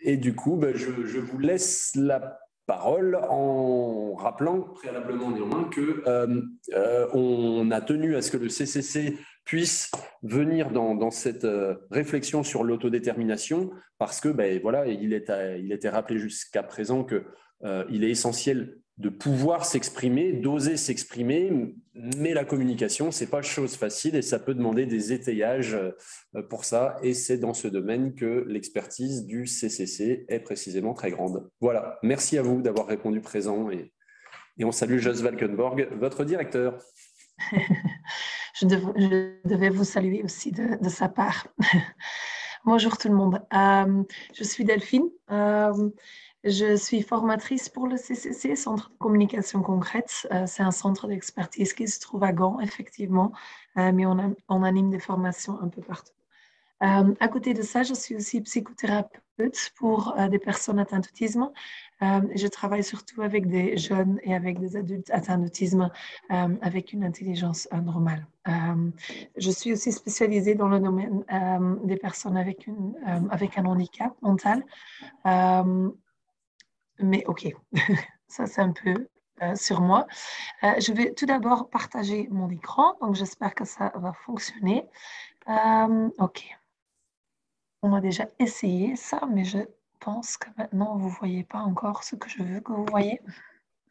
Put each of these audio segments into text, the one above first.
Et du coup, je vous laisse la parole en rappelant préalablement néanmoins que on a tenu à ce que le CCC puisse venir dans cette réflexion sur l'autodétermination parce que voilà, il était rappelé jusqu'à présent que il est essentiel de pouvoir s'exprimer, d'oser s'exprimer, mais la communication, c'est pas chose facile et ça peut demander des étayages pour ça. Et c'est dans ce domaine que l'expertise du CCC est précisément très grande. Voilà, merci à vous d'avoir répondu présent et on salue Jos Valkenborg, votre directeur. Je devais vous saluer aussi de sa part. Bonjour tout le monde. Je suis Delphine. Je suis formatrice pour le CCC, Centre de communication concrète. C'est un centre d'expertise qui se trouve à Gand, effectivement, mais on anime des formations un peu partout. À côté de ça, je suis aussi psychothérapeute pour des personnes atteintes d'autisme. Je travaille surtout avec des jeunes et avec des adultes atteints d'autisme avec une intelligence normale. Je suis aussi spécialisée dans le domaine des personnes avec un handicap mental. Mais OK, ça c'est un peu sur moi. Je vais tout d'abord partager mon écran, donc j'espère que ça va fonctionner. OK. On a déjà essayé ça, mais je pense que maintenant, vous ne voyez pas encore ce que je veux que vous voyez.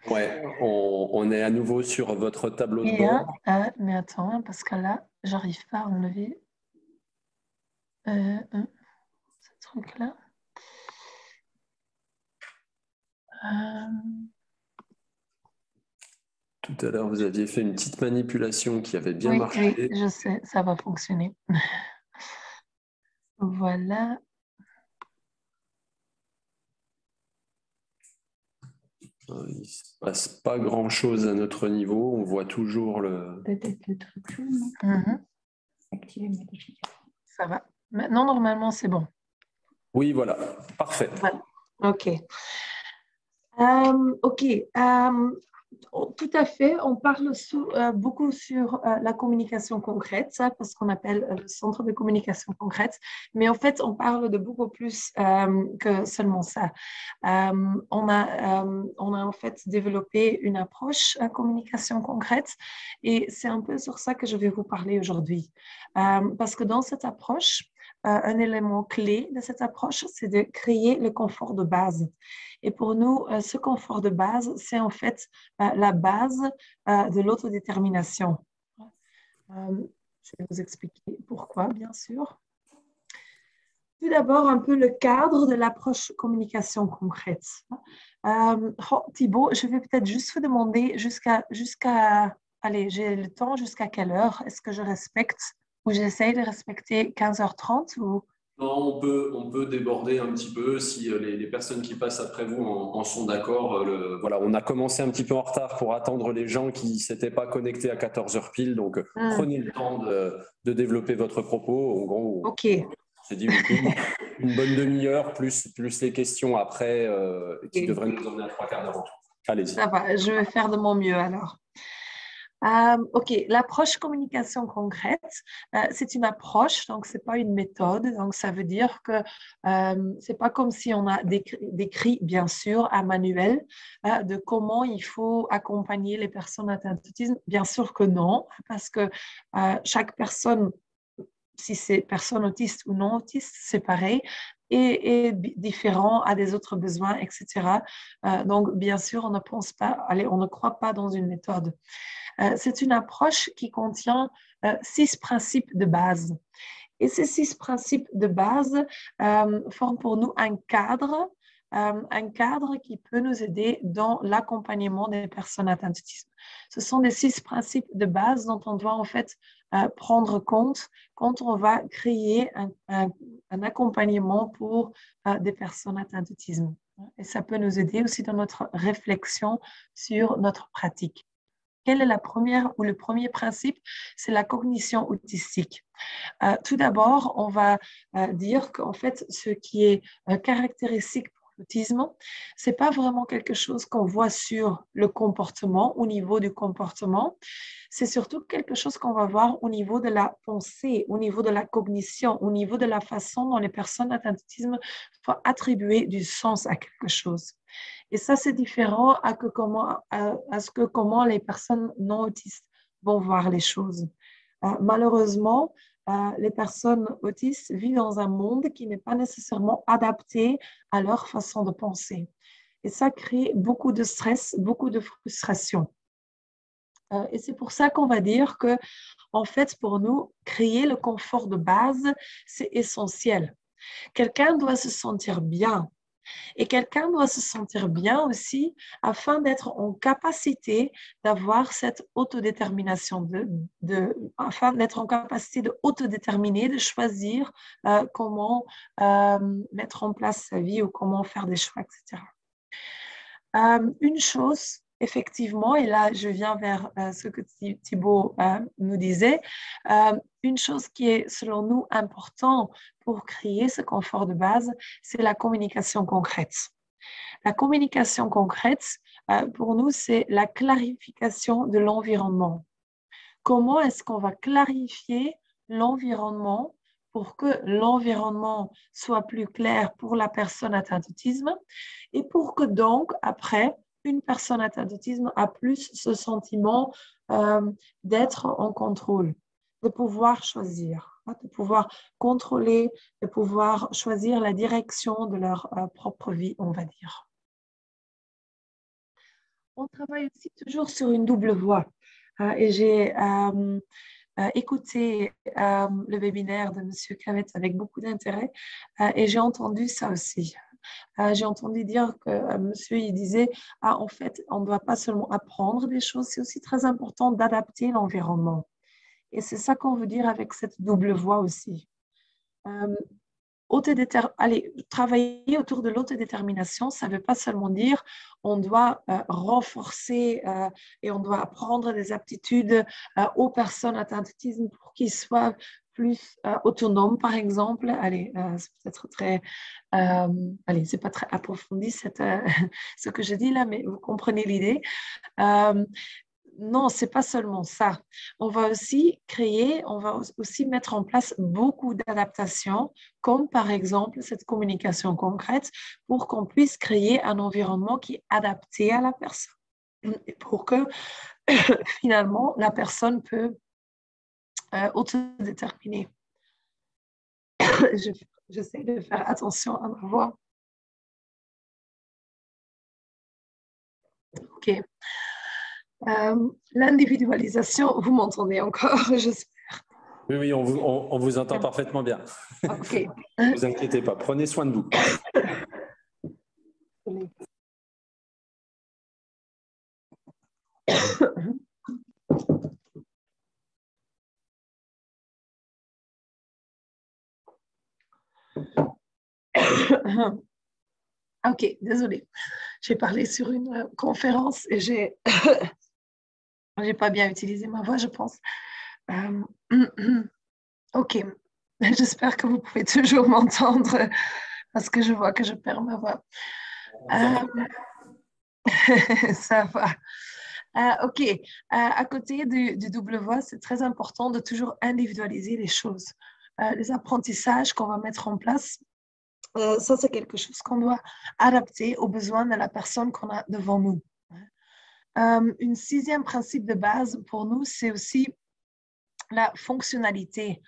Ouais, on est à nouveau sur votre tableau de Bien, bord. mais attends, parce que là, j'arrive pas à enlever ce truc-là. Tout à l'heure, vous aviez fait une petite manipulation qui avait bien marché. Oui, je sais, ça va fonctionner. Voilà. Il ne se passe pas grand-chose à notre niveau. On voit toujours le... Peut-être le truc jaune. Activer modification. Ça va. Maintenant, normalement, c'est bon. Oui, voilà. Parfait. Voilà. OK. OK. Tout à fait. On parle beaucoup sur la communication concrète, ça, parce qu'on appelle le centre de communication concrète. Mais en fait, on parle de beaucoup plus que seulement ça. On a en fait développé une approche à communication concrète et c'est un peu sur ça que je vais vous parler aujourd'hui. Parce que dans cette approche, un élément clé de cette approche, c'est de créer le confort de base. Et pour nous, ce confort de base, c'est en fait la base de l'autodétermination. Je vais vous expliquer pourquoi, bien sûr. Tout d'abord, un peu le cadre de l'approche communication concrète. Thibaut, je vais peut-être juste vous demander allez, j'ai le temps jusqu'à quelle heure? Est-ce que je respecte ou j'essaye de respecter 15h30 ou... Non, on peut déborder un petit peu si les personnes qui passent après vous en sont d'accord. Voilà, on a commencé un petit peu en retard pour attendre les gens qui ne s'étaient pas connectés à 14 heures pile. Donc, prenez le temps de développer votre propos. En gros, OK. c'est dit une bonne demi-heure, plus les questions après qui devraient nous emmener à 3/4 d'heure en tout. Allez-y. Ça va, je vais faire de mon mieux alors. OK, l'approche communication concrète, c'est une approche, donc c'est pas une méthode. Donc ça veut dire que c'est pas comme si on a décrit bien sûr un manuel de comment il faut accompagner les personnes atteintes d'autisme. Bien sûr que non, parce que chaque personne, si c'est personne autiste ou non autiste, c'est pareil, et différent, a des autres besoins, etc. Donc bien sûr, on ne pense pas, allez, on ne croit pas dans une méthode. C'est une approche qui contient 6 principes de base. Et ces 6 principes de base forment pour nous un cadre qui peut nous aider dans l'accompagnement des personnes atteintes d'autisme. Ce sont des 6 principes de base dont on doit en fait prendre compte quand on va créer un accompagnement pour des personnes atteintes d'autisme. Et ça peut nous aider aussi dans notre réflexion sur notre pratique. Quelle est la première ou le premier principe? C'est la cognition autistique. Tout d'abord, on va dire qu'en fait, ce qui est caractéristique pour l'autisme, ce n'est pas vraiment quelque chose qu'on voit sur le comportement, au niveau du comportement. C'est surtout quelque chose qu'on va voir au niveau de la pensée, au niveau de la cognition, au niveau de la façon dont les personnes atteintes d'autisme vont attribuer du sens à quelque chose. Et ça, c'est différent à comment les personnes non autistes vont voir les choses. Malheureusement, les personnes autistes vivent dans un monde qui n'est pas nécessairement adapté à leur façon de penser. Et ça crée beaucoup de stress, beaucoup de frustration. Et c'est pour ça qu'on va dire que, en fait, pour nous, créer le confort de base, c'est essentiel. Quelqu'un doit se sentir bien. Et quelqu'un doit se sentir bien aussi afin d'être en capacité d'avoir cette autodétermination, afin d'être en capacité de autodéterminer, de choisir comment mettre en place sa vie ou comment faire des choix, etc. Une chose, effectivement, et là je viens vers ce que Thibaut nous disait, une chose qui est selon nous importante pour créer ce confort de base, c'est la communication concrète. La communication concrète, pour nous, c'est la clarification de l'environnement. Comment est-ce qu'on va clarifier l'environnement pour que l'environnement soit plus clair pour la personne atteinte d'autisme et pour que donc, après, une personne atteinte d'autisme a plus ce sentiment d'être en contrôle, de pouvoir choisir, de pouvoir contrôler, de pouvoir choisir la direction de leur propre vie, on va dire. On travaille aussi toujours sur une double voie. Et j'ai écouté le webinaire de M. Cavett avec beaucoup d'intérêt et j'ai entendu ça aussi. J'ai entendu dire que monsieur il disait en fait, on ne doit pas seulement apprendre des choses, c'est aussi très important d'adapter l'environnement. Et c'est ça qu'on veut dire avec cette double voie aussi. Travailler autour de l'autodétermination, ça ne veut pas seulement dire on doit renforcer et on doit apprendre des aptitudes aux personnes atteintes d'autisme pour qu'ils soient plus autonomes, par exemple. C'est peut-être très, c'est pas très approfondi ce que je dis là, mais vous comprenez l'idée. Non, c'est pas seulement ça. On va aussi mettre en place beaucoup d'adaptations, comme par exemple cette communication concrète, pour qu'on puisse créer un environnement qui est adapté à la personne, et pour que finalement la personne peut autodéterminer. J'essaie de faire attention à ma voix. OK. L'individualisation, vous m'entendez encore, j'espère. Oui, on vous entend parfaitement bien. OK. Ne vous inquiétez pas, prenez soin de vous. OK, désolée. J'ai parlé sur une conférence et j'ai pas bien utilisé ma voix, je pense. OK. J'espère que vous pouvez toujours m'entendre parce que je vois que je perds ma voix. Ça va. OK. À côté du double voix, c'est très important de toujours individualiser les choses. Les apprentissages qu'on va mettre en place, ça, c'est quelque chose qu'on doit adapter aux besoins de la personne qu'on a devant nous. Une sixième principe de base pour nous, c'est aussi la fonctionnalité.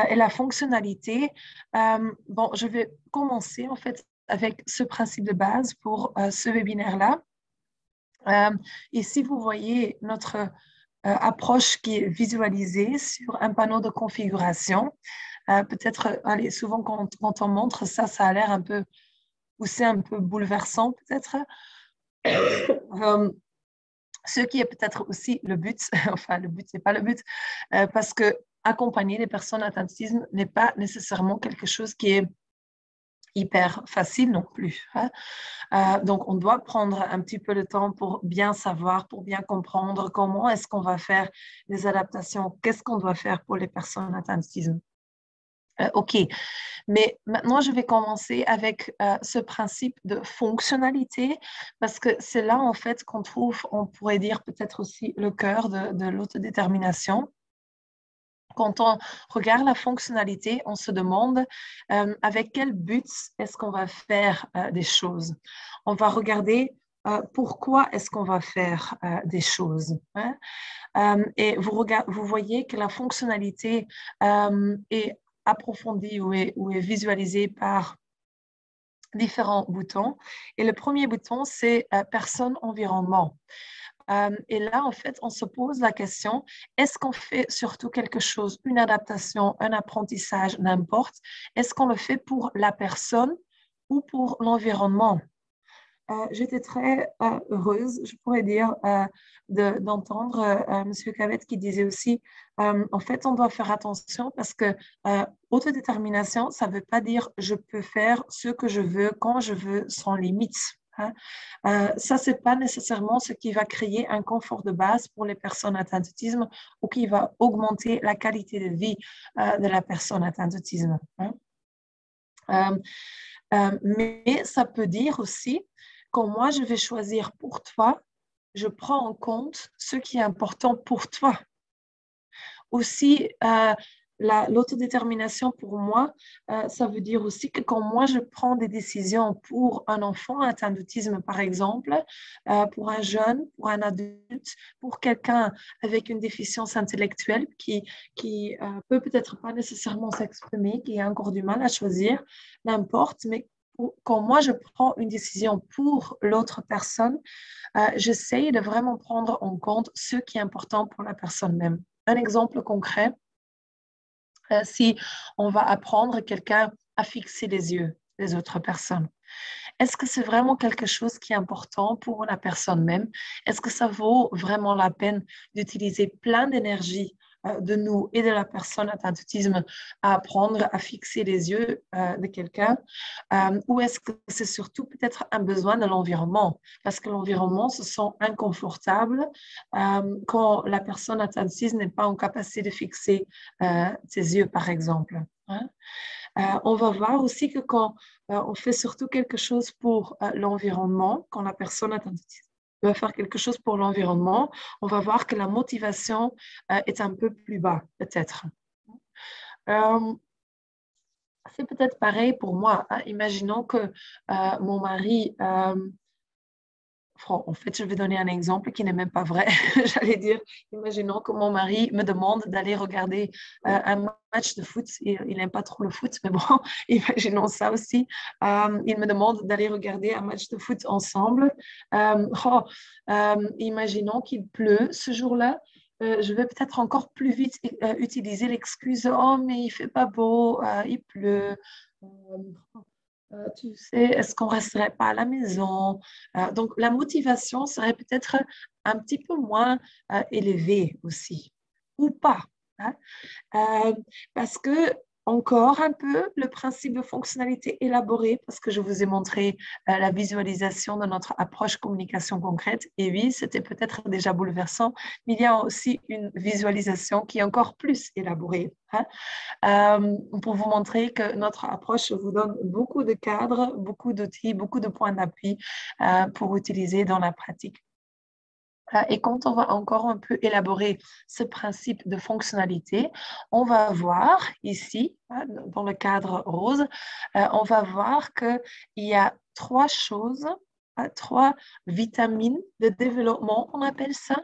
Et la fonctionnalité, je vais commencer en fait avec ce principe de base pour ce webinaire-là. Ici, vous voyez notre approche qui est visualisée sur un panneau de configuration. Peut-être, souvent quand on montre ça, ça a l'air un peu, ou c'est un peu bouleversant peut-être. Ce qui est peut-être aussi le but, enfin le but, c'est pas le but, parce que accompagner les personnes atteintes d'autisme n'est pas nécessairement quelque chose qui est hyper facile non plus. Donc, on doit prendre un petit peu de temps pour bien savoir, pour bien comprendre comment est-ce qu'on va faire les adaptations, qu'est-ce qu'on doit faire pour les personnes atteintes d'autisme. OK, mais maintenant, je vais commencer avec ce principe de fonctionnalité parce que c'est là, en fait, qu'on trouve, on pourrait dire peut-être aussi le cœur de l'autodétermination. Quand on regarde la fonctionnalité, on se demande avec quel but est-ce qu'on va faire des choses. On va regarder pourquoi est-ce qu'on va faire des choses. Hein? Et vous voyez que la fonctionnalité est approfondie ou est visualisée par différents boutons. Et le premier bouton, c'est personne, environnement. Et là, en fait, on se pose la question, est-ce qu'on fait surtout quelque chose, une adaptation, un apprentissage, n'importe, est-ce qu'on le fait pour la personne ou pour l'environnement? J'étais très heureuse, je pourrais dire, d'entendre M. Cavette qui disait aussi, en fait, on doit faire attention parce que autodétermination, ça ne veut pas dire je peux faire ce que je veux, quand je veux, sans limite. Hein. Ça, ce n'est pas nécessairement ce qui va créer un confort de base pour les personnes atteintes d'autisme ou qui va augmenter la qualité de vie de la personne atteinte d'autisme. Hein. Mais ça peut dire aussi, quand moi je vais choisir pour toi, je prends en compte ce qui est important pour toi. Aussi, l'autodétermination pour moi, ça veut dire aussi que quand moi je prends des décisions pour un enfant atteint d'autisme, par exemple, pour un jeune, pour un adulte, pour quelqu'un avec une déficience intellectuelle qui peut peut-être pas nécessairement s'exprimer, qui a encore du mal à choisir, n'importe, mais quand moi je prends une décision pour l'autre personne, j'essaye de vraiment prendre en compte ce qui est important pour la personne même. Un exemple concret, si on va apprendre quelqu'un à fixer les yeux des autres personnes. Est-ce que c'est vraiment quelque chose qui est important pour la personne même? Est-ce que ça vaut vraiment la peine d'utiliser plein d'énergie de nous et de la personne atteinte d'autisme à apprendre à fixer les yeux de quelqu'un? Ou est-ce que c'est surtout peut-être un besoin de l'environnement? Parce que l'environnement se sent inconfortable quand la personne atteinte d'autisme n'est pas en capacité de fixer ses yeux, par exemple. Hein? On va voir aussi que quand on fait surtout quelque chose pour l'environnement, quand la personne atteinte d'autisme doit faire quelque chose pour l'environnement, on va voir que la motivation est un peu plus bas, peut-être. C'est peut-être pareil pour moi. Hein. Imaginons que mon mari en fait, je vais donner un exemple qui n'est même pas vrai. J'allais dire, imaginons que mon mari me demande d'aller regarder un match de foot. Il n'aime pas trop le foot, mais bon, imaginons ça aussi. Il me demande d'aller regarder un match de foot ensemble. Imaginons qu'il pleut ce jour-là. Je vais peut-être encore plus vite utiliser l'excuse, oh, mais il fait pas beau, il pleut. Tu sais, est-ce qu'on ne resterait pas à la maison? Donc, la motivation serait peut-être un petit peu moins élevée aussi, ou pas. Hein? Parce que, encore un peu, le principe de fonctionnalité élaborée, parce que je vous ai montré la visualisation de notre approche communication concrète, et oui, c'était peut-être déjà bouleversant, mais il y a aussi une visualisation qui est encore plus élaborée. Hein? Pour vous montrer que notre approche vous donne beaucoup de cadres, beaucoup d'outils, beaucoup de points d'appui pour utiliser dans la pratique. Et quand on va encore un peu élaborer ce principe de fonctionnalité, on va voir ici, dans le cadre rose, on va voir qu'il y a trois choses, trois vitamines de développement, on appelle ça,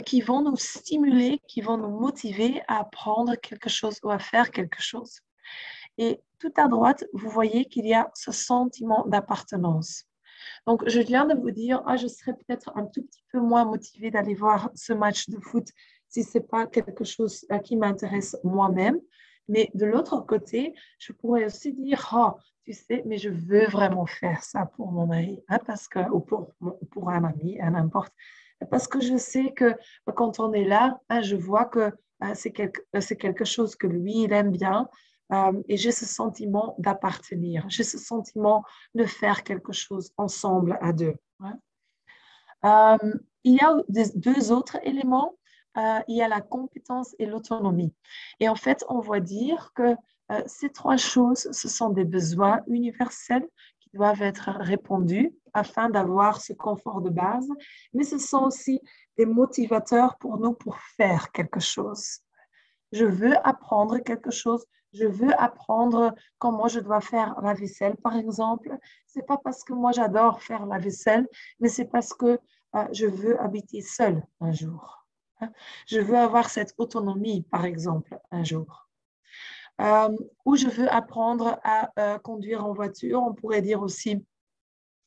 qui vont nous stimuler, qui vont nous motiver à apprendre quelque chose ou à faire quelque chose. Et tout à droite, vous voyez qu'il y a ce sentiment d'appartenance. Donc, je viens de vous dire, je serais peut-être un tout petit peu moins motivée d'aller voir ce match de foot si ce n'est pas quelque chose qui m'intéresse moi-même. Mais de l'autre côté, je pourrais aussi dire, tu sais, mais je veux vraiment faire ça pour mon mari, hein, parce que, ou pour un ami, n'importe. Parce que je sais que quand on est là, je vois que c'est quelque chose que lui, il aime bien. Et j'ai ce sentiment d'appartenir, j'ai ce sentiment de faire quelque chose ensemble à deux. Hein. Il y a deux autres éléments. il y a la compétence et l'autonomie. Et en fait, on va dire que ces trois choses, ce sont des besoins universels qui doivent être répondus afin d'avoir ce confort de base, mais ce sont aussi des motivateurs pour nous pour faire quelque chose. Je veux apprendre quelque chose, je veux apprendre comment je dois faire la vaisselle, par exemple. C'est pas parce que moi j'adore faire la vaisselle, mais c'est parce que je veux habiter seule un jour. Je veux avoir cette autonomie, par exemple, un jour. Ou je veux apprendre à conduire en voiture. On pourrait dire aussi,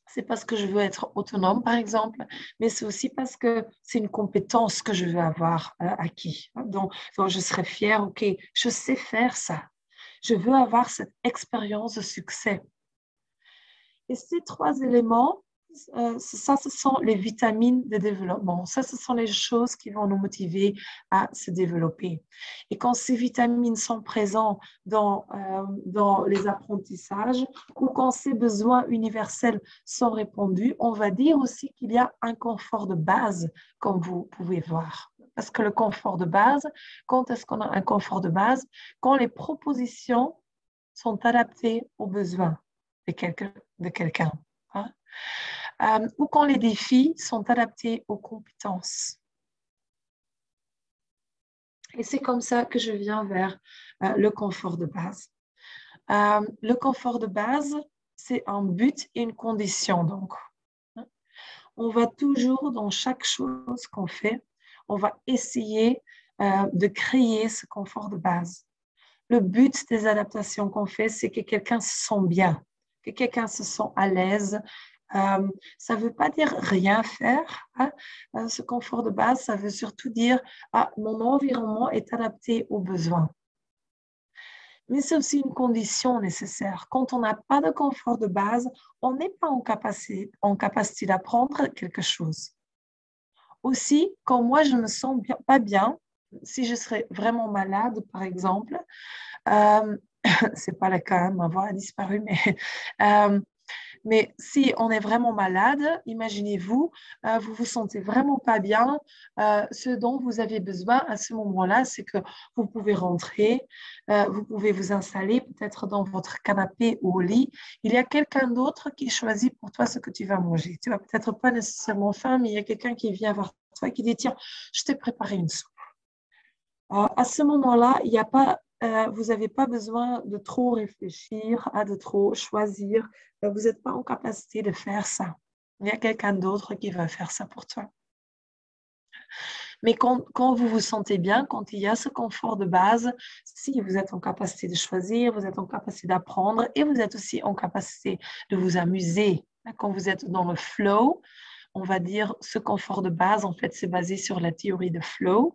c'est parce que je veux être autonome, par exemple, mais c'est aussi parce que c'est une compétence que je veux avoir acquis. Donc, je serais fière, OK, je sais faire ça. Je veux avoir cette expérience de succès. Et ces trois éléments, ça, ce sont les vitamines de développement. Ça, ce sont les choses qui vont nous motiver à se développer. Et quand ces vitamines sont présents dans les apprentissages ou quand ces besoins universels sont répondus, on va dire aussi qu'il y a un confort de base, comme vous pouvez voir. Parce que le confort de base, quand est-ce qu'on a un confort de base? Quand les propositions sont adaptées aux besoins de quelqu'un. Hein? Ou quand les défis sont adaptés aux compétences. Et c'est comme ça que je viens vers le confort de base. Le confort de base, c'est un but et une condition. Donc, on va toujours, dans chaque chose qu'on fait, on va essayer de créer ce confort de base. Le but des adaptations qu'on fait, c'est que quelqu'un se sent bien, que quelqu'un se sent à l'aise. Ça ne veut pas dire rien faire. Hein. Ce confort de base, ça veut surtout dire mon environnement est adapté aux besoins. Mais c'est aussi une condition nécessaire. Quand on n'a pas de confort de base, on n'est pas en capacité d'apprendre quelque chose. Aussi, quand moi, je ne me sens pas bien, si je serais vraiment malade, par exemple, c'est pas le cas, ma voix a disparu, mais si on est vraiment malade, imaginez-vous, vous vous sentez vraiment pas bien. Ce dont vous avez besoin à ce moment-là, c'est que vous pouvez rentrer, vous pouvez vous installer peut-être dans votre canapé ou au lit. Il y a quelqu'un d'autre qui choisit pour toi ce que tu vas manger. Tu vas peut-être pas nécessairement faim, mais il y a quelqu'un qui vient vers toi et qui dit, tiens, je t'ai préparé une soupe. À ce moment-là, il n'y a pas, vous n'avez pas besoin de trop réfléchir, de trop choisir. Vous n'êtes pas en capacité de faire ça. Il y a quelqu'un d'autre qui va faire ça pour toi. Mais quand vous vous sentez bien, quand il y a ce confort de base, si vous êtes en capacité de choisir, vous êtes en capacité d'apprendre et vous êtes aussi en capacité de vous amuser. Quand vous êtes dans le flow, on va dire ce confort de base, en fait, c'est basé sur la théorie de flow.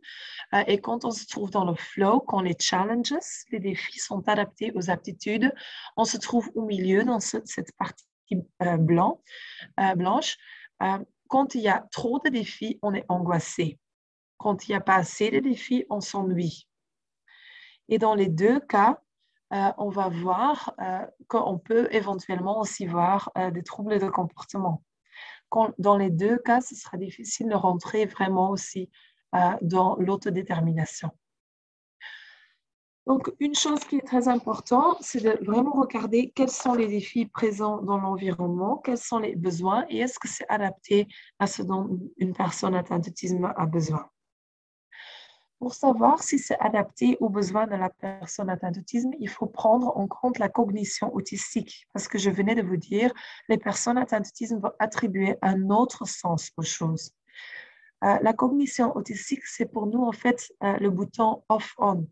Et quand on se trouve dans le flow, quand les challenges, les défis sont adaptés aux aptitudes, on se trouve au milieu dans cette partie blanche. Quand il y a trop de défis, on est angoissé. Quand il n'y a pas assez de défis, on s'ennuie. Et dans les deux cas, on va voir qu'on peut éventuellement aussi voir des troubles de comportement. Dans les deux cas, ce sera difficile de rentrer vraiment aussi dans l'autodétermination. Donc, une chose qui est très importante, c'est de vraiment regarder quels sont les défis présents dans l'environnement, quels sont les besoins et est-ce que c'est adapté à ce dont une personne atteinte d'autisme a besoin. Pour savoir si c'est adapté aux besoins de la personne atteinte d'autisme, il faut prendre en compte la cognition autistique. Parce que je venais de vous dire, les personnes atteintes d'autisme vont attribuer un autre sens aux choses. La cognition autistique, c'est pour nous, en fait, le bouton off-on.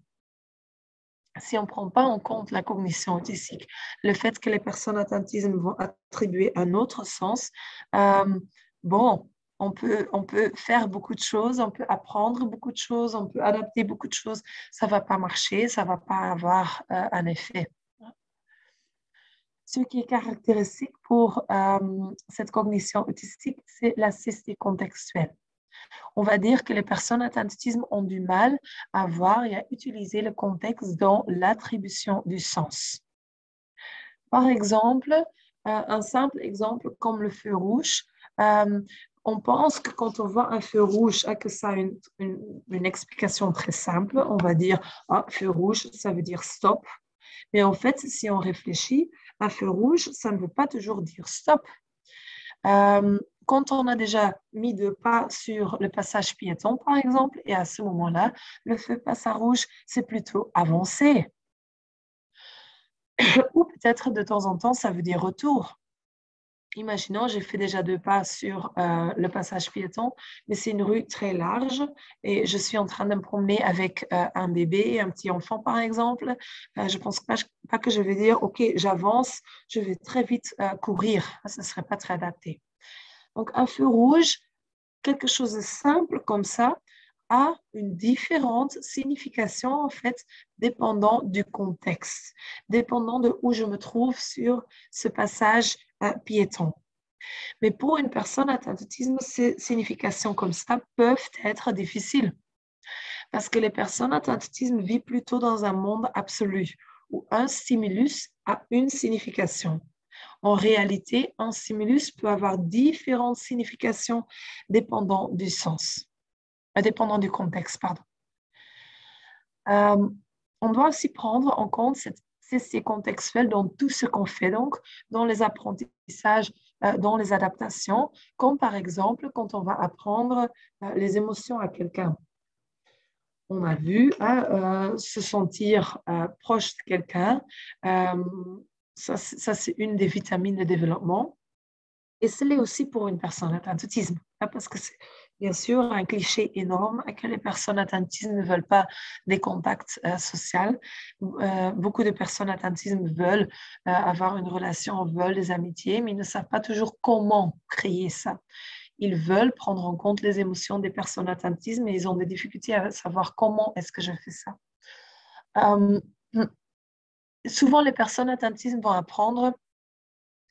Si on ne prend pas en compte la cognition autistique, le fait que les personnes atteintes d'autisme vont attribuer un autre sens, on peut faire beaucoup de choses, on peut apprendre beaucoup de choses, on peut adapter beaucoup de choses. Ça ne va pas marcher, ça ne va pas avoir un effet. Ce qui est caractéristique pour cette cognition autistique, c'est la cécité contextuelle. On va dire que les personnes atteintes d'autisme ont du mal à voir et à utiliser le contexte dans l'attribution du sens. Par exemple, un simple exemple comme le feu rouge, On pense que quand on voit un feu rouge, que ça a une explication très simple. On va dire, feu rouge, ça veut dire stop. Mais en fait, si on réfléchit, un feu rouge, ça ne veut pas toujours dire stop. Quand on a déjà mis 2 pas sur le passage piéton, par exemple, et à ce moment-là, le feu passe à rouge, c'est plutôt avancer. Ou peut-être de temps en temps, ça veut dire retour. Imaginons, j'ai fait déjà 2 pas sur le passage piéton, mais c'est une rue très large et je suis en train de me promener avec un bébé, un petit enfant par exemple. Je ne pense pas que je vais dire, OK, j'avance, je vais très vite courir. Ce ne serait pas très adapté. Donc, un feu rouge, quelque chose de simple comme ça, a une différente signification en fait, dépendant du contexte, dépendant de où je me trouve sur ce passage piéton. Mais pour une personne atteinte d'autisme, ces significations comme ça peuvent être difficiles parce que les personnes atteintes d'autisme vivent plutôt dans un monde absolu où un stimulus a une signification. En réalité, un stimulus peut avoir différentes significations dépendant du sens, dépendant du contexte, pardon. On doit aussi prendre en compte ces contextuels dans tout ce qu'on fait, donc dans les apprentissages, dans les adaptations, comme par exemple quand on va apprendre les émotions à quelqu'un. On a vu se sentir proche de quelqu'un, ça c'est une des vitamines de développement. Et ce l'est aussi pour une personne atteinte d'autisme, parce que c'est bien sûr un cliché énorme que les personnes atteintes d'autisme ne veulent pas des contacts sociaux. Beaucoup de personnes atteintes d'autisme veulent avoir une relation, veulent des amitiés, mais ils ne savent pas toujours comment créer ça. Ils veulent prendre en compte les émotions des personnes atteintes d'autisme, mais ils ont des difficultés à savoir comment est-ce que je fais ça. Souvent, les personnes atteintes d'autisme vont apprendre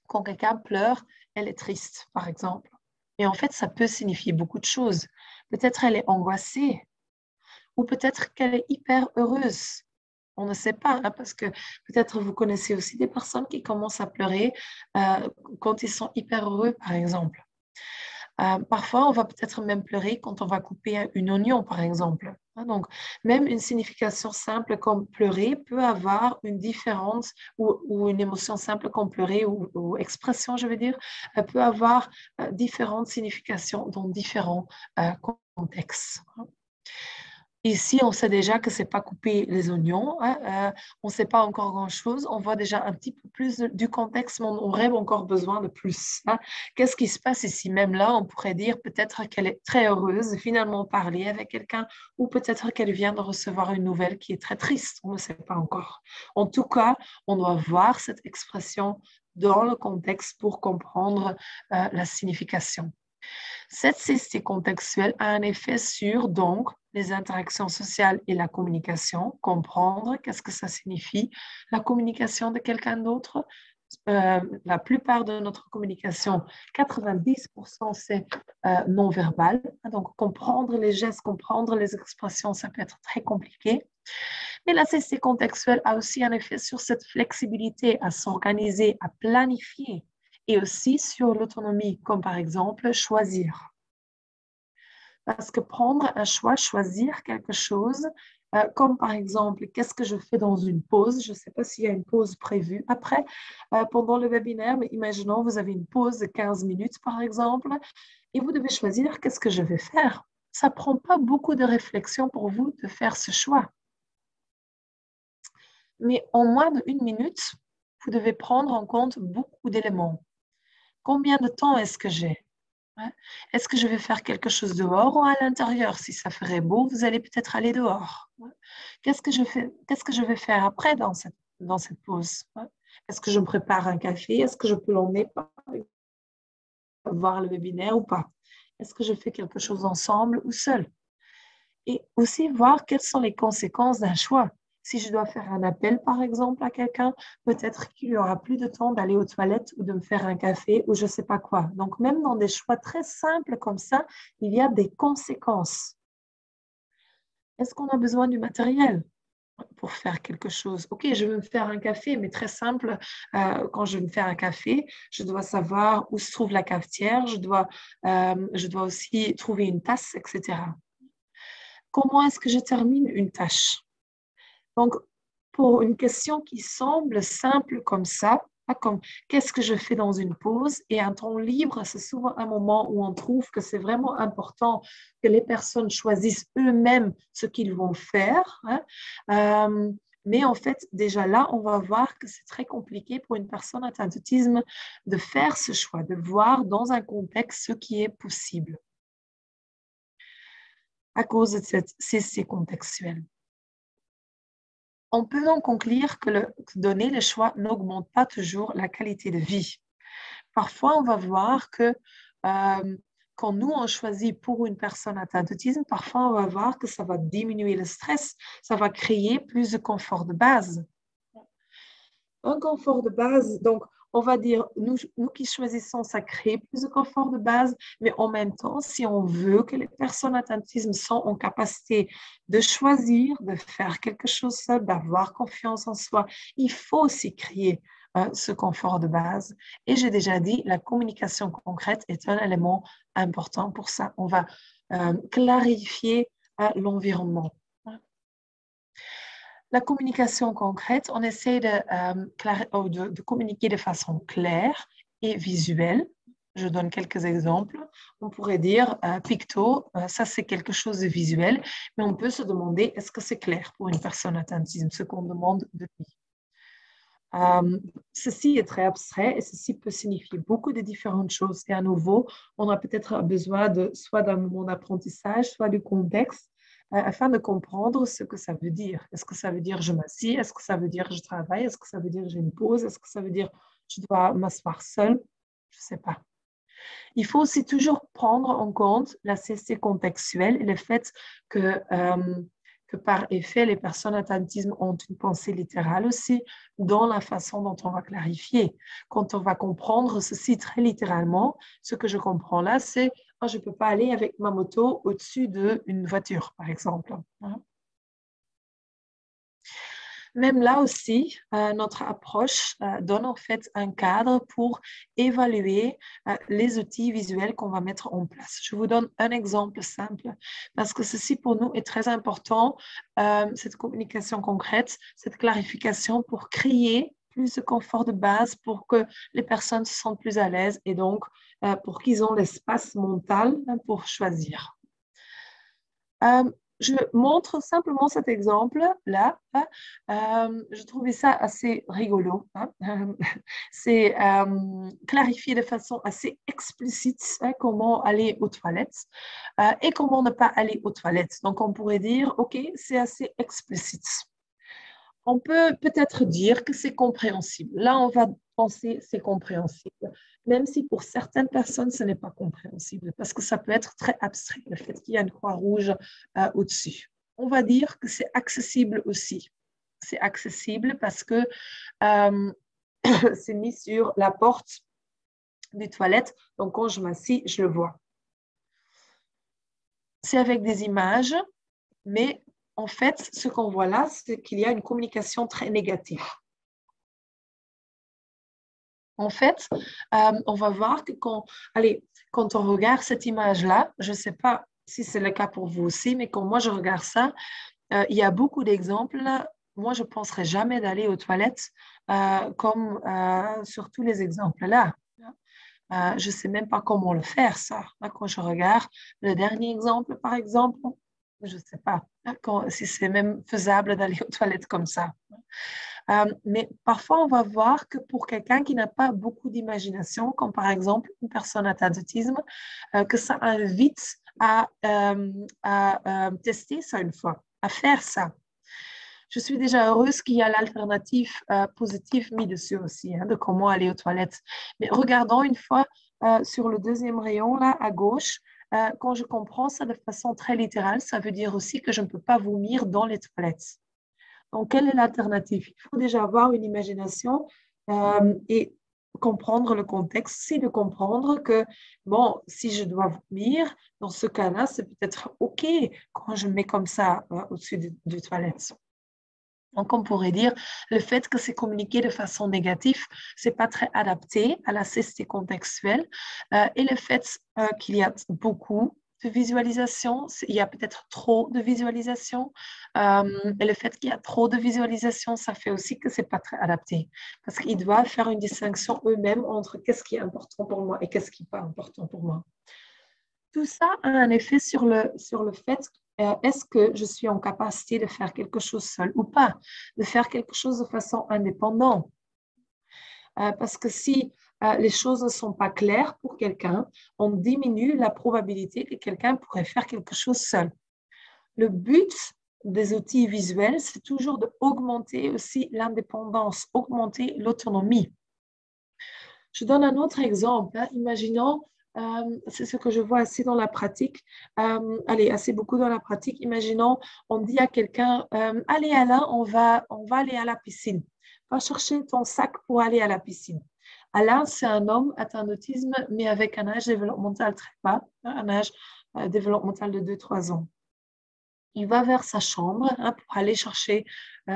quand quelqu'un pleure, elle est triste, par exemple. Et en fait, ça peut signifier beaucoup de choses. Peut-être elle est angoissée ou peut-être qu'elle est hyper heureuse. On ne sait pas, parce que peut-être vous connaissez aussi des personnes qui commencent à pleurer quand ils sont hyper heureux, par exemple. Parfois, on va peut-être même pleurer quand on va couper une oignon, par exemple. Donc, même une signification simple comme pleurer peut avoir une différence ou une émotion simple comme pleurer ou expression, je veux dire, peut avoir différentes significations dans différents contextes. Ici, on sait déjà que ce n'est pas couper les oignons. On ne sait pas encore grand-chose. On voit déjà un petit peu plus du contexte, mais on aurait encore besoin de plus. Qu'est-ce qui se passe ici? Même là, on pourrait dire peut-être qu'elle est très heureuse de finalement parler avec quelqu'un ou peut-être qu'elle vient de recevoir une nouvelle qui est très triste. On ne sait pas encore. En tout cas, on doit voir cette expression dans le contexte pour comprendre la signification. Cette cécité contextuelle a un effet sur donc les interactions sociales et la communication, comprendre qu'est-ce que ça signifie, la communication de quelqu'un d'autre. La plupart de notre communication, 90%, c'est non-verbal. Donc, comprendre les gestes, comprendre les expressions, ça peut être très compliqué. Mais la cécité contextuelle a aussi un effet sur cette flexibilité à s'organiser, à planifier et aussi sur l'autonomie, comme par exemple choisir. Parce que prendre un choix, choisir quelque chose, comme par exemple, qu'est-ce que je fais dans une pause? Je ne sais pas s'il y a une pause prévue après, pendant le webinaire, mais imaginons, vous avez une pause de 15 minutes, par exemple, et vous devez choisir qu'est-ce que je vais faire. Ça ne prend pas beaucoup de réflexion pour vous de faire ce choix. Mais en moins d'1 minute, vous devez prendre en compte beaucoup d'éléments. Combien de temps est-ce que j'ai? Est-ce que je vais faire quelque chose dehors ou à l'intérieur? Si ça ferait beau, vous allez peut-être aller dehors. Qu'est-ce que je vais faire après dans cette pause? Est-ce que je me prépare un café? Est-ce que je peux l'emmener voir le webinaire ou pas? Est-ce que je fais quelque chose ensemble ou seul? Et aussi voir quelles sont les conséquences d'un choix. Si je dois faire un appel, par exemple, à quelqu'un, peut-être qu'il n'y aura plus de temps d'aller aux toilettes ou de me faire un café ou je ne sais pas quoi. Donc, même dans des choix très simples comme ça, il y a des conséquences. Est-ce qu'on a besoin du matériel? pour faire quelque chose. OK, je veux me faire un café, mais très simple. Quand je veux me faire un café, je dois savoir où se trouve la cafetière, je dois aussi trouver une tasse, etc. Comment est-ce que je termine une tâche? Donc, pour une question qui semble simple comme ça, pas comme qu'est-ce que je fais dans une pause et un temps libre, c'est souvent un moment où on trouve que c'est vraiment important que les personnes choisissent eux-mêmes ce qu'ils vont faire, hein. Mais en fait, déjà là, on va voir que c'est très compliqué pour une personne atteinte d'autisme de faire ce choix, de voir dans un contexte ce qui est possible à cause de cette cessez contextuelle. On peut donc conclure que donner le choix n'augmente pas toujours la qualité de vie. Parfois, on va voir que quand nous, on choisit pour une personne atteinte d'autisme, parfois, on va voir que ça va diminuer le stress, ça va créer plus de confort de base. Un confort de base, donc on va dire, nous qui choisissons, ça crée plus de confort de base, mais en même temps, si on veut que les personnes atteintes d'autisme soient en capacité de choisir, de faire quelque chose seul, d'avoir confiance en soi, il faut aussi créer ce confort de base. Et j'ai déjà dit, la communication concrète est un élément important pour ça. On va clarifier l'environnement. La communication concrète, on essaie de communiquer de façon claire et visuelle. Je donne quelques exemples. On pourrait dire picto, ça c'est quelque chose de visuel, mais on peut se demander est-ce que c'est clair pour une personne atteinte d'autisme, ce qu'on demande de lui. Ceci est très abstrait et ceci peut signifier beaucoup de différentes choses. Et à nouveau, on a peut-être besoin soit d'un moment d'apprentissage, soit du contexte, afin de comprendre ce que ça veut dire. Est-ce que ça veut dire je m'assieds? Est-ce que ça veut dire je travaille? Est-ce que ça veut dire j'ai une pause? Est-ce que ça veut dire je dois m'asseoir seule? Je ne sais pas. Il faut aussi toujours prendre en compte la cessité contextuelle et le fait que par effet, les personnes atteintes d'autisme ont une pensée littérale aussi dans la façon dont on va clarifier. Quand on va comprendre ceci très littéralement, ce que je comprends là, c'est je ne peux pas aller avec ma moto au-dessus d'une voiture, par exemple. Même là aussi, notre approche donne en fait un cadre pour évaluer les outils visuels qu'on va mettre en place. Je vous donne un exemple simple parce que ceci pour nous est très important, cette communication concrète, cette clarification pour créer plus de confort de base pour que les personnes se sentent plus à l'aise et donc pour qu'ils aient l'espace mental pour choisir. Je montre simplement cet exemple-là. Je trouvais ça assez rigolo. C'est clarifier de façon assez explicite comment aller aux toilettes et comment ne pas aller aux toilettes. Donc, on pourrait dire, OK, c'est assez explicite. On peut peut-être dire que c'est compréhensible. Là, on va penser c'est compréhensible, même si pour certaines personnes, ce n'est pas compréhensible, parce que ça peut être très abstrait, le fait qu'il y a une croix rouge au-dessus. On va dire que c'est accessible aussi. C'est accessible parce que c'est mis sur la porte des toilettes, donc quand je m'assis, je le vois. C'est avec des images, mais en fait, ce qu'on voit là, c'est qu'il y a une communication très négative. En fait, on va voir que quand on regarde cette image-là, je ne sais pas si c'est le cas pour vous aussi, mais quand moi je regarde ça, il y a beaucoup d'exemples. Moi, je ne penserais jamais d'aller aux toilettes comme sur tous les exemples-là. Je ne sais même pas comment le faire, ça. Quand je regarde le dernier exemple, par exemple, je ne sais pas si c'est même faisable d'aller aux toilettes comme ça. Mais parfois, on va voir que pour quelqu'un qui n'a pas beaucoup d'imagination, comme par exemple une personne atteinte d'autisme, que ça invite à tester ça une fois, à faire ça. Je suis déjà heureuse qu'il y a l'alternative positive mise dessus aussi, de comment aller aux toilettes. Mais regardons une fois sur le deuxième rayon, là, à gauche, quand je comprends ça de façon très littérale, ça veut dire aussi que je ne peux pas vomir dans les toilettes. Donc, quelle est l'alternative? Il faut déjà avoir une imagination et comprendre le contexte, c'est de comprendre que, bon, si je dois vomir, dans ce cas-là, c'est peut-être OK quand je mets comme ça au-dessus de toilettes. Donc, on pourrait dire le fait que c'est communiqué de façon négative, c'est pas très adapté à la cécité contextuelle. Et le fait qu'il y a beaucoup de visualisation, il y a peut-être trop de visualisation. Et le fait qu'il y a trop de visualisation, ça fait aussi que c'est pas très adapté. Parce qu'ils doivent faire une distinction eux-mêmes entre qu'est-ce qui est important pour moi et qu'est-ce qui n'est pas important pour moi. Tout ça a un effet sur le fait est-ce que je suis en capacité de faire quelque chose seul ou pas, de faire quelque chose de façon indépendante. Parce que si les choses ne sont pas claires pour quelqu'un, on diminue la probabilité que quelqu'un pourrait faire quelque chose seul. Le but des outils visuels, c'est toujours d'augmenter aussi l'indépendance, augmenter l'autonomie. Je donne un autre exemple. Imaginons, c'est ce que je vois assez dans la pratique, assez beaucoup dans la pratique. Imaginons, on dit à quelqu'un, allez Alain, on va aller à la piscine. Va chercher ton sac pour aller à la piscine. Alain, c'est un homme atteint d'autisme, mais avec un âge développemental très bas, un âge développemental de 2-3 ans. Il va vers sa chambre pour aller chercher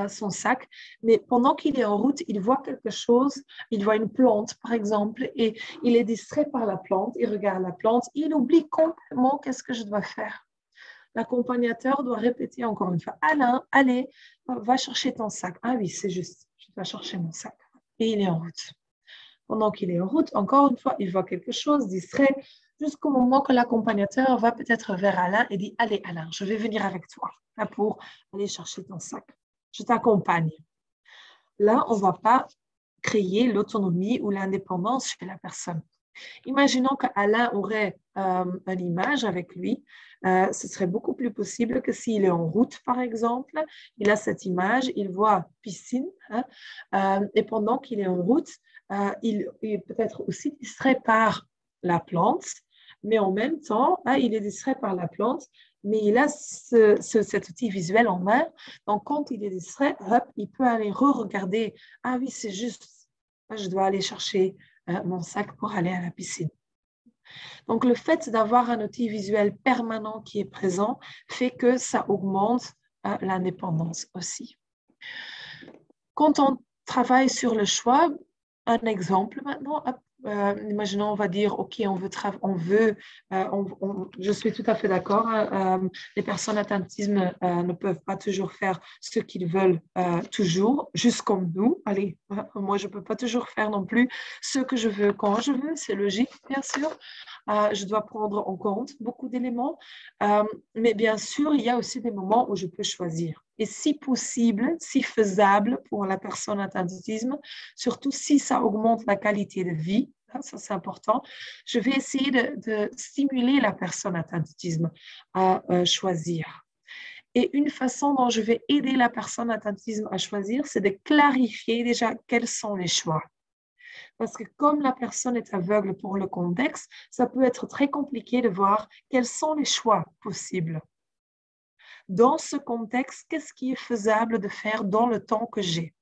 son sac, mais pendant qu'il est en route, il voit quelque chose, il voit une plante par exemple, et il est distrait par la plante, il regarde la plante, il oublie complètement qu'est-ce que je dois faire. L'accompagnateur doit répéter encore une fois, Alain, allez, va chercher ton sac. Ah oui, c'est juste, je dois chercher mon sac. Et il est en route. Pendant qu'il est en route, encore une fois, il voit quelque chose, distrait, jusqu'au moment que l'accompagnateur va peut-être vers Alain et dit, allez Alain, je vais venir avec toi pour aller chercher ton sac. Je t'accompagne. Là, on ne va pas créer l'autonomie ou l'indépendance chez la personne. Imaginons qu'Alain aurait une image avec lui. Ce serait beaucoup plus possible que s'il est en route, par exemple, il a cette image, il voit piscine, et pendant qu'il est en route, il est peut-être aussi distrait par la plante, mais en même temps, il est distrait par la plante, mais il a cet outil visuel en main. Donc, quand il est distrait, hop, il peut aller re-regarder. Ah oui, c'est juste, je dois aller chercher mon sac pour aller à la piscine. Donc, le fait d'avoir un outil visuel permanent qui est présent fait que ça augmente l'indépendance aussi. Quand on travaille sur le choix, un exemple maintenant, imaginons, on va dire, OK, je suis tout à fait d'accord, les personnes atteintes d'autisme ne peuvent pas toujours faire ce qu'ils veulent toujours, juste comme nous. Allez, moi, je ne peux pas toujours faire non plus ce que je veux quand je veux, c'est logique, bien sûr. Je dois prendre en compte beaucoup d'éléments, mais bien sûr, il y a aussi des moments où je peux choisir. Et si possible, si faisable pour la personne atteinte d'autisme, surtout si ça augmente la qualité de vie, ça c'est important, je vais essayer de stimuler la personne atteinte d'autisme à choisir. Et une façon dont je vais aider la personne atteinte d'autisme à choisir, c'est de clarifier déjà quels sont les choix. Parce que comme la personne est aveugle pour le contexte, ça peut être très compliqué de voir quels sont les choix possibles. Dans ce contexte, qu'est-ce qui est faisable de faire dans le temps que j'ai?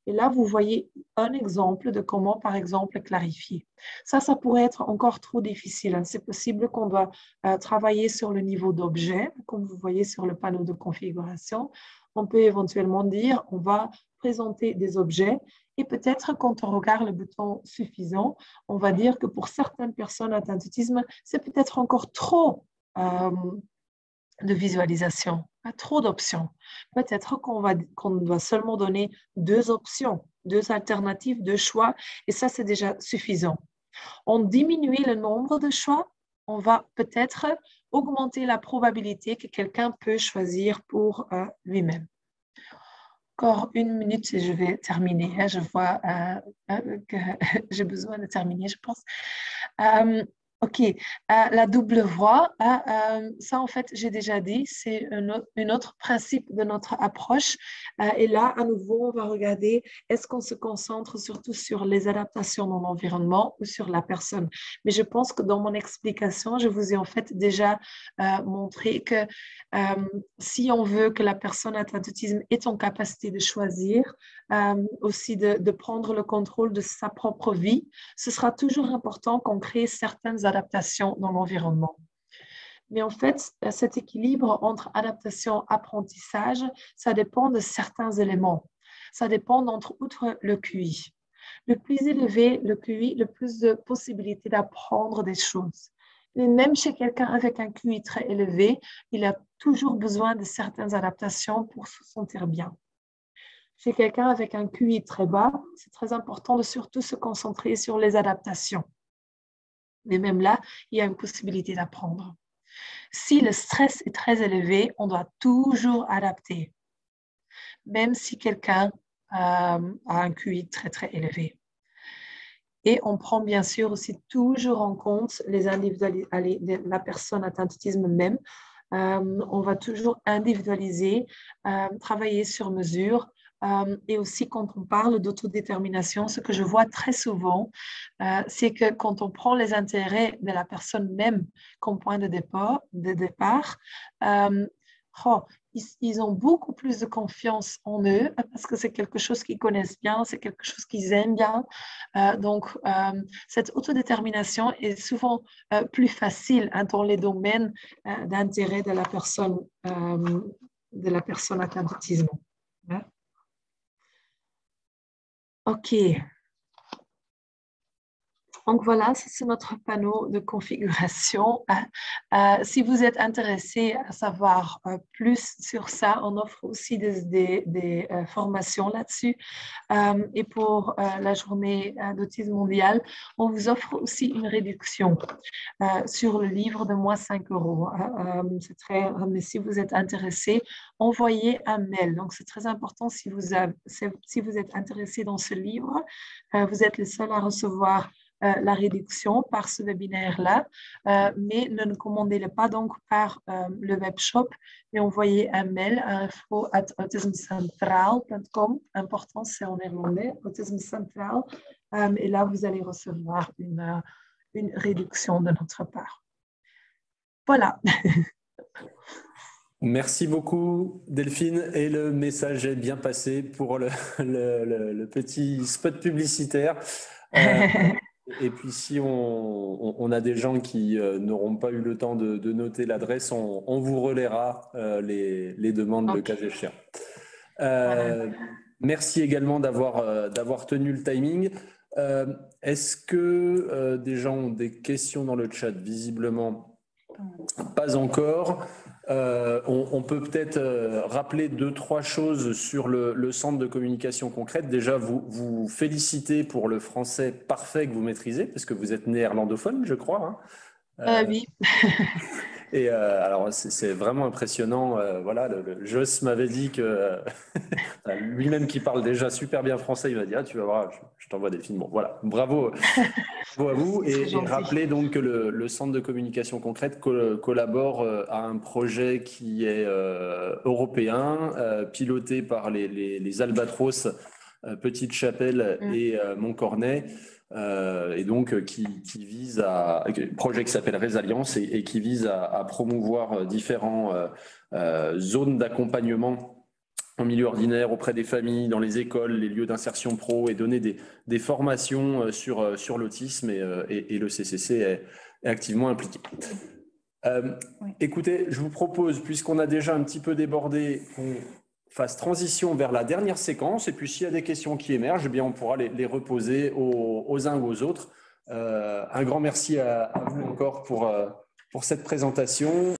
Et là, vous voyez un exemple de comment, par exemple, clarifier. Ça pourrait être encore trop difficile. C'est possible qu'on doit travailler sur le niveau d'objet, comme vous voyez sur le panneau de configuration. On peut éventuellement dire, on va présenter des objets et peut-être quand on regarde le bouton suffisant, on va dire que pour certaines personnes atteintes d'autisme, c'est peut-être encore trop de visualisation, pas trop d'options. Peut-être qu'on doit seulement donner 2 options, 2 alternatives, 2 choix, et ça, c'est déjà suffisant. En diminuant le nombre de choix, on va peut-être augmenter la probabilité que quelqu'un peut choisir pour lui-même. Encore 1 minute et je vais terminer. Je vois que j'ai besoin de terminer, je pense. OK, la double voix, ça en fait, j'ai déjà dit, c'est un autre principe de notre approche. Et là, à nouveau, on va regarder, est-ce qu'on se concentre surtout sur les adaptations dans l'environnement ou sur la personne? Mais je pense que dans mon explication, je vous ai en fait déjà montré que si on veut que la personne atteinte d'autisme ait en capacité de choisir, aussi de prendre le contrôle de sa propre vie, ce sera toujours important qu'on crée certaines adaptations dans l'environnement. Mais en fait, cet équilibre entre adaptation et apprentissage, ça dépend de certains éléments. Ça dépend entre outre le QI. Le plus élevé, le QI, le plus de possibilités d'apprendre des choses. Mais même chez quelqu'un avec un QI très élevé, il a toujours besoin de certaines adaptations pour se sentir bien. Chez quelqu'un avec un QI très bas, c'est très important de surtout se concentrer sur les adaptations. Mais même là, il y a une possibilité d'apprendre. Si le stress est très élevé, on doit toujours adapter, même si quelqu'un a un QI très, très élevé. Et on prend bien sûr aussi toujours en compte la personne atteinte d'autisme même. On va toujours individualiser, travailler sur mesure. Et aussi, quand on parle d'autodétermination, ce que je vois très souvent, c'est que quand on prend les intérêts de la personne même comme point de départ, ils ont beaucoup plus de confiance en eux parce que c'est quelque chose qu'ils connaissent bien, c'est quelque chose qu'ils aiment bien. Donc, cette autodétermination est souvent plus facile dans les domaines d'intérêt de la personne atteinte d'autisme. Hein? OK. Donc voilà, c'est notre panneau de configuration. Si vous êtes intéressé à savoir plus sur ça, on offre aussi des formations là-dessus. Et pour la journée d'autisme mondial, on vous offre aussi une réduction sur le livre de moins 5 euros. Mais si vous êtes intéressé, envoyez un mail. Donc c'est très important si vous êtes intéressé dans ce livre, vous êtes le seul à recevoir la réduction par ce webinaire-là, mais ne commandez-le pas donc par le webshop, mais envoyez un mail à info@autismecentraal.com. Important, c'est en néerlandais, Autisme Centraal, et là, vous allez recevoir une réduction de notre part. Voilà. Merci beaucoup Delphine, et le message est bien passé pour le petit spot publicitaire. Et puis, si on a des gens qui n'auront pas eu le temps de noter l'adresse, on vous relaiera les demandes le cas échéant. Voilà. Merci également d'avoir tenu le timing. Est-ce que des gens ont des questions dans le chat? Visiblement, pas encore. On peut peut-être rappeler 2-3 choses sur le centre de communication concrète. Déjà, vous féliciter pour le français parfait que vous maîtrisez, parce que vous êtes néerlandophone, je crois. Hein. Oui. Et alors, c'est vraiment impressionnant. Voilà, Joss m'avait dit que lui-même qui parle déjà super bien français, il m'a dit « Ah, tu vas voir, je t'envoie des films. » Bon, voilà, bravo. Bravo à vous, et rappelez donc que le Centre de communication concrète collabore à un projet qui est européen, piloté par les Albatros, Petite Chapelle et Montcornet, et donc qui vise un projet qui s'appelle Résilience et qui vise à promouvoir différents zones d'accompagnement en milieu ordinaire, auprès des familles, dans les écoles, les lieux d'insertion pro, et donner des formations sur l'autisme, et le CCC est activement impliqué. Oui. Écoutez, je vous propose, puisqu'on a déjà un petit peu débordé, qu'on fasse transition vers la dernière séquence, et puis s'il y a des questions qui émergent, eh bien, on pourra les reposer aux uns ou aux autres. Un grand merci à vous encore pour cette présentation.